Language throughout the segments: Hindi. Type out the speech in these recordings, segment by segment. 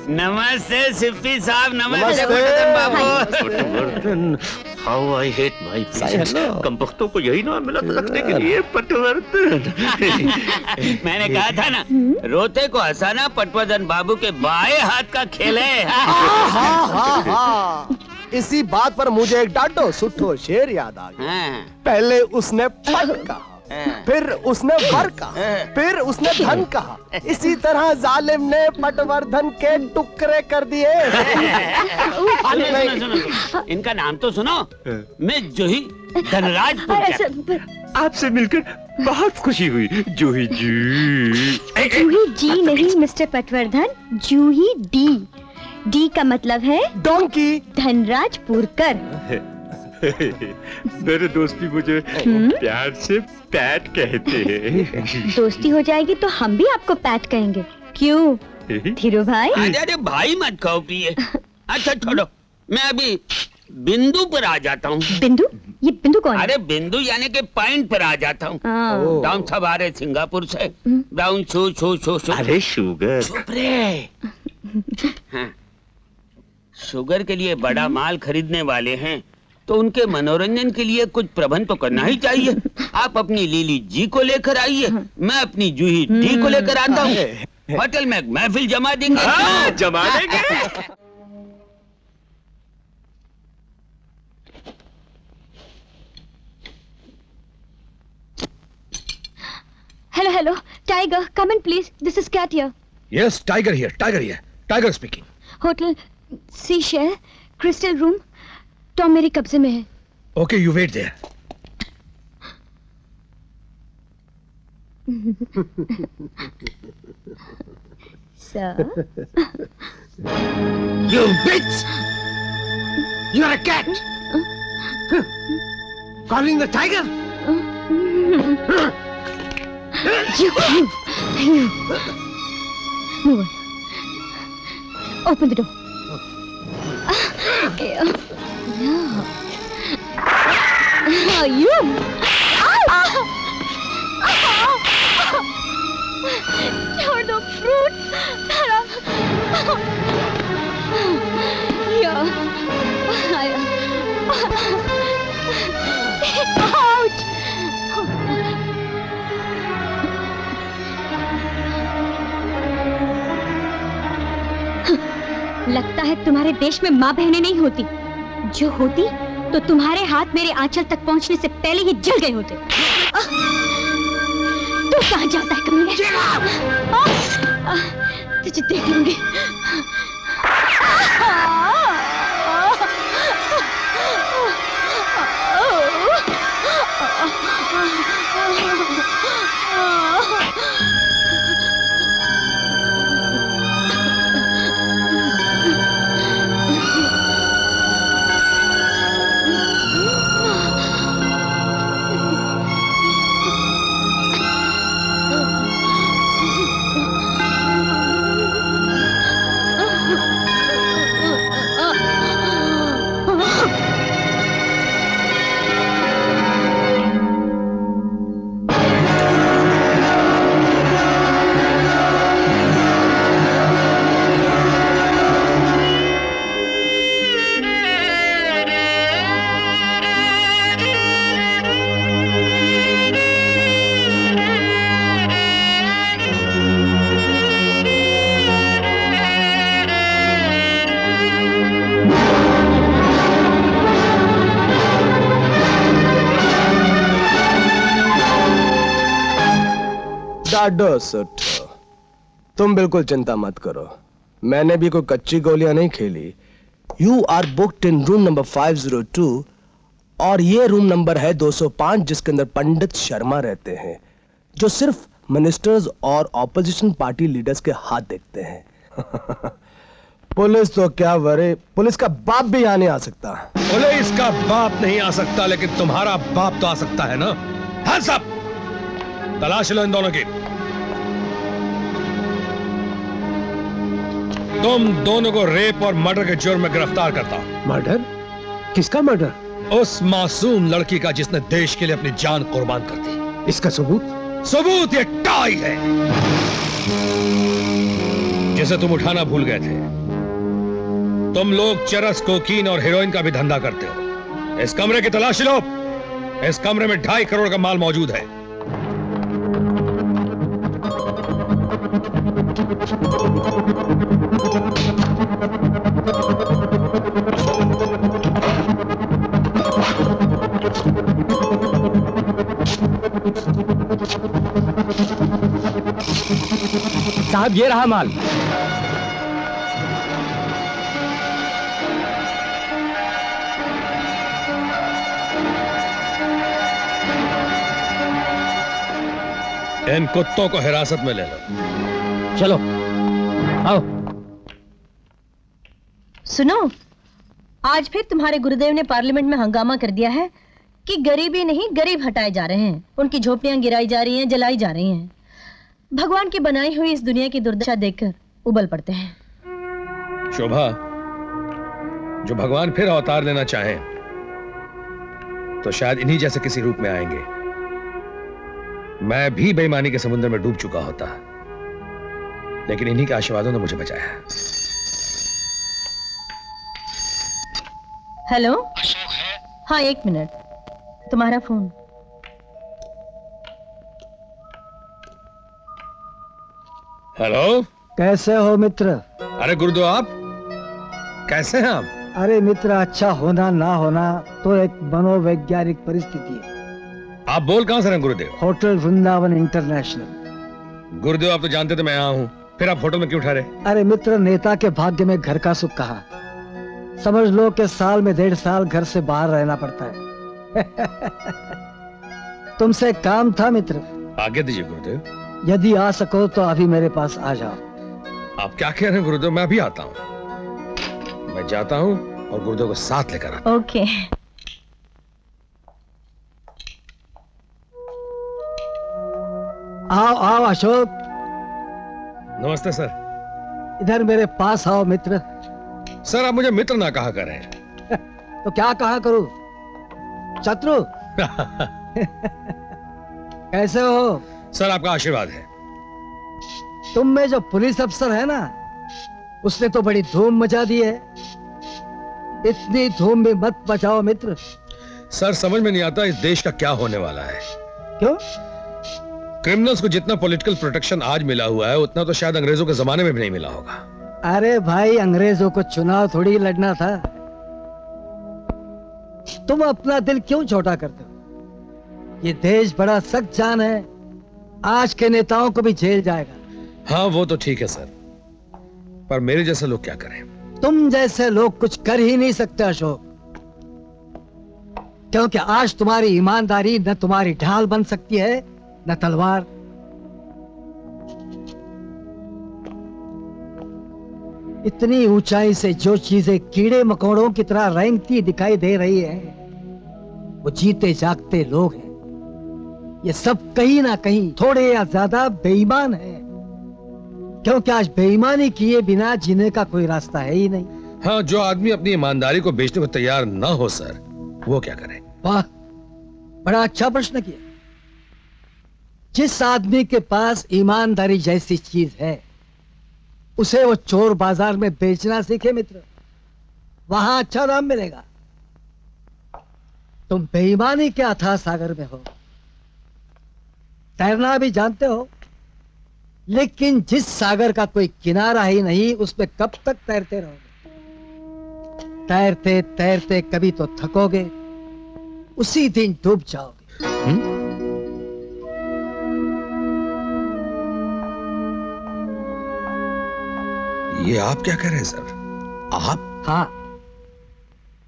नमस्ते सिप्पी साहब, नमस्ते पटवर्धन बाबू। Patwardhan, how I hate my patients. कमबख्तों को यही नाम मिला था रखने के लिए, पटवर्धन। मैंने कहा था ना, रोते को हंसाना पटवर्धन बाबू के बाएं हाथ का खेल है। इसी बात पर मुझे एक डांटो सुठो शेर याद आ गया। पहले उसने पट कहा, फिर उसने वर कहा, फिर उसने धन कहा। इसी तरह जालिम ने पटवर्धन के टुकड़े कर दिए। सुनो, इनका नाम तो सुनो। मैं जूही धनराज। आपसे मिलकर बहुत खुशी हुई जूही जी। जूही जी नहीं मिस्टर पटवर्धन, जूही डी। डी का मतलब है डोंकी। धनराज पुरकर। मेरे दोस्त भी मुझे प्यार से पैट कहते हैं। दोस्ती हो जाएगी तो हम भी आपको पैट कहेंगे, क्यों धीरू भाई? अरे भाई मत कहो प्रिय। अच्छा छोड़ो, मैं अभी बिंदु पर आ जाता हूँ। बिंदु? ये बिंदु कौन है? अरे बिंदु यानी के पॉइंट पर आ जाता हूँ। ब्राउन सब आ रहे सिंगापुर से। ब्राउन शू शू शू शू। अरे शुगर। चुप रे। हाँ। शुगर के लिए बड़ा माल खरीदने वाले हैं, तो उनके मनोरंजन के लिए कुछ प्रबंध तो करना ही चाहिए। आप अपनी लीली जी को लेकर आइए, मैं अपनी जूही डी को लेकर आता हूँ। होटल में महफिल जमा देंगे। जमा देंगे। Hello hello, tiger, come in please, this is cat here. Yes, tiger here, tiger here, tiger speaking. Hotel Seashell Crystal room, Tom मेरे कब्जे में है। Okay, you wait there. Sir, You bitch! You're a cat! Calling the tiger? You. Move on. Open the door. No. Oh, you! छोड़ दो, फ्रूट! Out! लगता है तुम्हारे देश में माँ बहनें नहीं होती। जो होती तो तुम्हारे हाथ मेरे आंचल तक पहुंचने से पहले ही जल गए होते। तू कहाँ जाता है कमीने? तुझे देख लूंगी। सुट, तुम बिल्कुल चिंता मत करो, मैंने भी कोई कच्ची गोलियां नहीं खेली। You are booked in room number 502 और ये रूम नंबर है 205 जिसके अंदर पंडित शर्मा रहते हैं, जो सिर्फ मिनिस्टर्स और ऑपोजिशन पार्टी लीडर्स के हाथ देखते हैं। पुलिस तो क्या वरे, पुलिस का बाप भी यहाँ नहीं आ सकता। पुलिस का बाप नहीं आ सकता, लेकिन तुम्हारा बाप तो आ सकता है ना। हाँ साहब, तलाश लो इन दोनों की। तुम दोनों को रेप और मर्डर के जुर्म में गिरफ्तार करता हूं। मर्डर? किसका मर्डर? उस मासूम लड़की का जिसने देश के लिए अपनी जान कुर्बान कर दी। इसका सबूत? सबूत ये टाई है। जिसे तुम उठाना भूल गए थे। तुम लोग चरस, कोकीन और हेरोइन का भी धंधा करते हो। इस कमरे की तलाशी लो। इस कमरे में 2.5 करोड़ का माल मौजूद है। साहब ये रहा माल। इन कुत्तों को हिरासत में ले लो। चलो आओ। सुनो, आज फिर तुम्हारे गुरुदेव ने पार्लियामेंट में हंगामा कर दिया है कि गरीबी नहीं गरीब हटाए जा रहे हैं, उनकी झोपड़ियां गिराई जा रही हैं, जलाई जा रही हैं। भगवान की बनाई हुई इस दुनिया की दुर्दशा देखकर उबल पड़ते हैं। शोभा, जो भगवान फिर अवतार लेना चाहें तो शायद इन्हीं जैसे किसी रूप में आएंगे। मैं भी बेईमानी के समुद्र में डूब चुका होता, लेकिन इन्हीं के आशीर्वादों ने मुझे बचाया। हेलो, हाँ 1 मिनट, तुम्हारा फोन। हेलो, कैसे हो मित्र? अरे गुरुदेव, आप कैसे हैं आप? अरे मित्र, अच्छा होना ना होना तो एक मनोवैज्ञानिक परिस्थिति है। आप बोल कहां से रहे गुरुदेव? Hotel Vrindavan international. गुरुदेव, आप तो जानते थे मैं यहाँ हूँ, फिर आप होटल में क्यों ठहरे? अरे मित्र, नेता के भाग्य में घर का सुख कहाँ। समझ लो कि साल में 1.5 साल घर से बाहर रहना पड़ता है। तुमसे काम था मित्र। आज्ञा दीजिए गुरुदेव। यदि आ सको तो अभी मेरे पास आ जाओ। आप क्या कह रहे हैं गुरुदेव? मैं अभी आता हूँ। मैं जाता हूँ और गुरुदेव को साथ लेकर आता हूँ। ओके। आओ आओ अशोक। नमस्ते सर। इधर मेरे पास आओ मित्र। सर, आप मुझे मित्र ना कहा करें। तो क्या कहा करूं? शत्रु? कैसे हो? सर, आपका आशीर्वाद है। तुम में जो पुलिस अफसर है ना, उसने तो बड़ी धूम मचा दी है। इतनी धूम भी मत मचाओ मित्र। सर, समझ में नहीं आता इस देश का क्या होने वाला है। क्यों? क्रिमिनल्स को जितना पॉलिटिकल प्रोटेक्शन आज मिला हुआ है, उतना तो शायद अंग्रेजों के जमाने में भी नहीं मिला होगा। अरे भाई, अंग्रेजों को चुनाव थोड़ी लड़ना था। तुम अपना दिल क्यों छोटा करते हो? ये देश बड़ा सख्त जान है, आज के नेताओं को भी जेल जाएगा। हाँ, वो तो ठीक है सर, पर मेरे जैसे लोग क्या करें? तुम जैसे लोग कुछ कर ही नहीं सकते अशोक, क्योंकि आज तुम्हारी ईमानदारी न तुम्हारी ढाल बन सकती है न तलवार। इतनी ऊंचाई से जो चीजें कीड़े मकोड़ों की तरह रेंगती दिखाई दे रही है, वो जीते जागते लोग हैं। ये सब कहीं ना कहीं थोड़े या ज्यादा बेईमान हैं, क्योंकि आज बेईमानी किए बिना जीने का कोई रास्ता है ही नहीं। हाँ, जो आदमी अपनी ईमानदारी को बेचने को तैयार ना हो सर, वो क्या करे? वाह, बड़ा अच्छा प्रश्न किया। जिस आदमी के पास ईमानदारी जैसी चीज है, उसे वो चोर बाजार में बेचना सीखे मित्र, वहां अच्छा दाम मिलेगा। तुम बेईमानी के अथाह सागर में हो, तैरना भी जानते हो, लेकिन जिस सागर का कोई किनारा ही नहीं, उसमें कब तक तैरते रहोगे? तैरते तैरते कभी तो थकोगे, उसी दिन डूब जाओगे। ये आप क्या कह रहे हैं सर? आप? हाँ,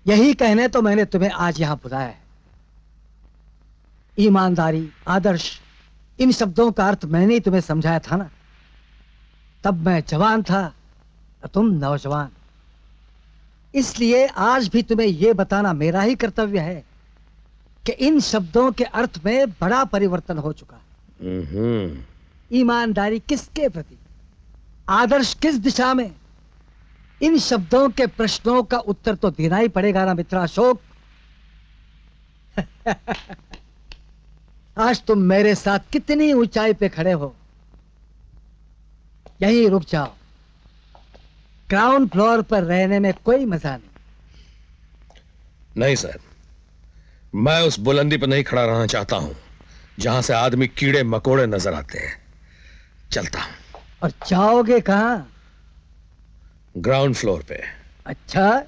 यही कहने तो मैंने तुम्हें आज यहां बुलाया है। ईमानदारी, आदर्श, इन शब्दों का अर्थ मैंने ही तुम्हें समझाया था ना। तब मैं जवान था और तुम नौजवान। इसलिए आज भी तुम्हें यह बताना मेरा ही कर्तव्य है कि इन शब्दों के अर्थ में बड़ा परिवर्तन हो चुका है। ईमानदारी किसके प्रति, आदर्श किस दिशा में, इन शब्दों के प्रश्नों का उत्तर तो देना ही पड़ेगा ना मित्र अशोक। आज तुम मेरे साथ कितनी ऊंचाई पे खड़े हो। यहीं रुक जाओ, ग्राउंड फ्लोर पर रहने में कोई मजा नहीं। नहीं सर, मैं उस बुलंदी पर नहीं खड़ा रहना चाहता हूं जहां से आदमी कीड़े मकोड़े नजर आते हैं। चलता हूं। और जाओगे कहां? ग्राउंड फ्लोर पे। अच्छा,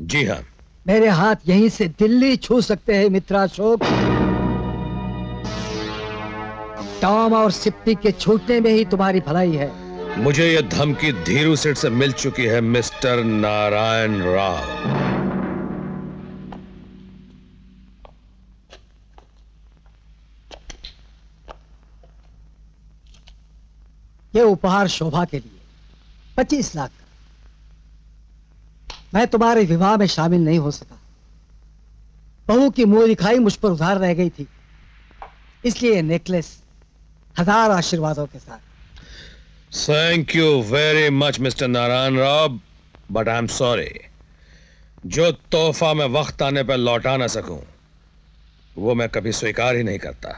जी हाँ। मेरे हाथ यहीं से दिल्ली छू सकते हैं मित्राशोक। टॉम और सिप्पी के छूटने में ही तुम्हारी भलाई है। मुझे यह धमकी धीरू सेठ से मिल चुकी है मिस्टर नारायण राव। ये उपहार शोभा के लिए 25 लाख का। मैं तुम्हारे विवाह में शामिल नहीं हो सका। बहू की मुंह दिखाई मुझ पर उधार रह गई थी, इसलिए नेकलेस 1000 आशीर्वादों के साथ। Thank you very much mister Narayan Rao, but I am sorry. जो तोहफा मैं वक्त आने पर लौटा ना सकूं, वो मैं कभी स्वीकार ही नहीं करता।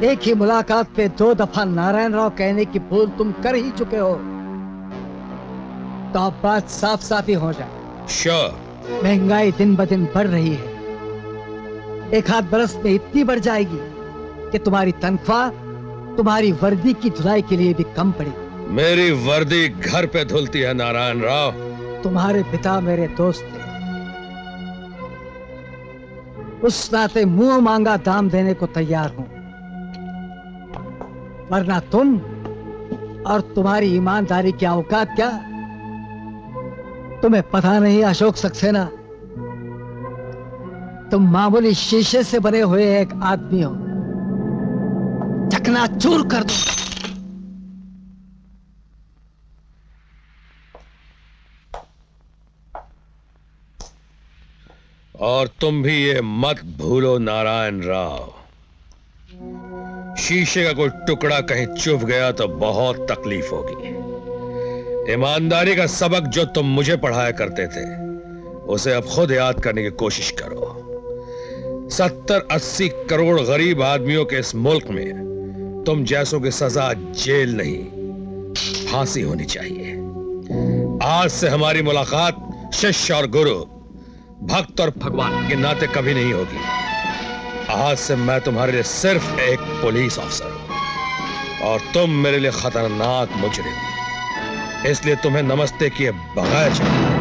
एक ही मुलाकात पे 2 दफा नारायण राव कहने की भूल तुम कर ही चुके हो, तो अब बात साफ साफ ही हो जाए। श्योर। महंगाई दिन ब दिन बढ़ रही है। 1 आध बरस में इतनी बढ़ जाएगी कि तुम्हारी तनख्वाह तुम्हारी वर्दी की धुलाई के लिए भी कम पड़ेगी। मेरी वर्दी घर पे धुलती है नारायण राव। तुम्हारे पिता मेरे दोस्त थे, उस नाते मुंह मांगा दाम देने को तैयार हूं, वरना तुम और तुम्हारी ईमानदारी की औकात क्या? तुम्हें पता नहीं अशोक सक्सेना, तुम मामूली शीशे से बने हुए एक आदमी हो। चकनाचूर कर दो। और तुम भी ये मत भूलो नारायण राव, शीशे का कोई टुकड़ा कहीं चुभ गया तो बहुत तकलीफ होगी। ईमानदारी का सबक जो तुम मुझे पढ़ाया करते थे, उसे अब खुद याद करने की कोशिश करो। 70-80 करोड़ गरीब आदमियों के इस मुल्क में तुम जैसों की सजा जेल नहीं, फांसी होनी चाहिए। आज से हमारी मुलाकात शिष्य और गुरु, भक्त और भगवान के नाते कभी नहीं होगी। आज से मैं तुम्हारे लिए सिर्फ एक पुलिस अफसर हूं और तुम मेरे लिए खतरनाक मुजरिम। इसलिए तुम्हें नमस्ते किए बगैर चलना।